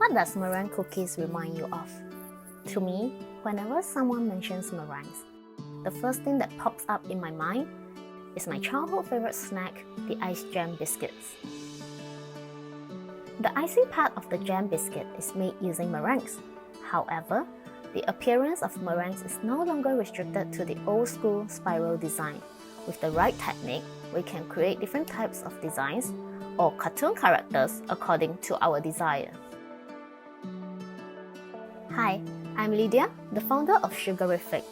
What does meringue cookies remind you of? To me, whenever someone mentions meringues, the first thing that pops up in my mind is my childhood favorite snack, the ice jam biscuits. The icing part of the jam biscuit is made using meringues. However, the appearance of meringues is no longer restricted to the old school spiral design. With the right technique, we can create different types of designs or cartoon characters according to our desire. Hi, I'm Lydia, the founder of Sugariffic.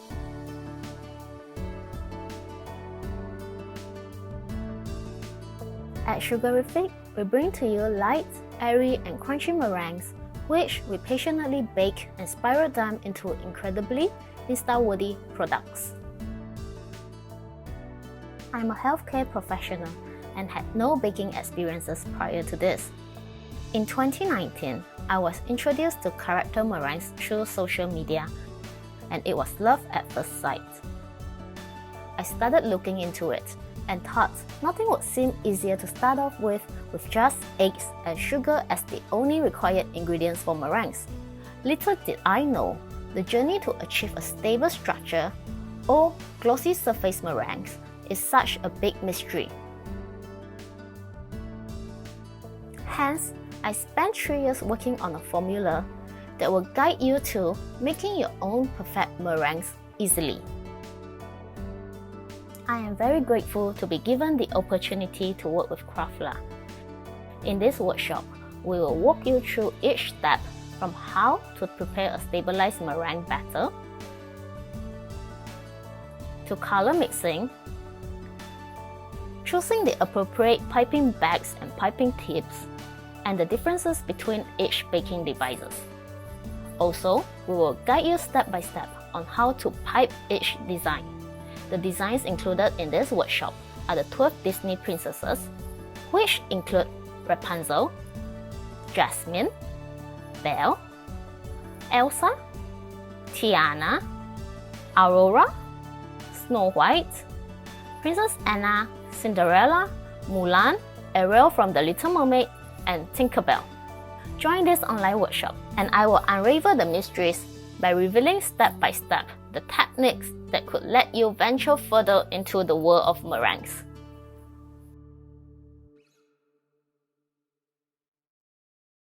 At Sugariffic, we bring to you light, airy and crunchy meringues, which we patiently bake and spiral them into incredibly Insta-worthy products. I'm a healthcare professional and had no baking experiences prior to this. In 2019, I was introduced to character meringues through social media, and it was love at first sight. I started looking into it and thought nothing would seem easier to start off with just eggs and sugar as the only required ingredients for meringues. Little did I know, the journey to achieve a stable structure or glossy surface meringues is such a big mystery. Hence, I spent 3 years working on a formula that will guide you to making your own perfect meringues easily. I am very grateful to be given the opportunity to work with Craftla. In this workshop, we will walk you through each step from how to prepare a stabilized meringue batter, to color mixing, choosing the appropriate piping bags and piping tips, and the differences between each baking devices. Also, we will guide you step by step on how to pipe each design. The designs included in this workshop are the 12 Disney princesses, which include Rapunzel, Jasmine, Belle, Elsa, Tiana, Aurora, Snow White, Princess Anna, Cinderella, Mulan, Ariel from The Little Mermaid, and Tinkerbell. Join this online workshop and I will unravel the mysteries by revealing step by step the techniques that could let you venture further into the world of meringues.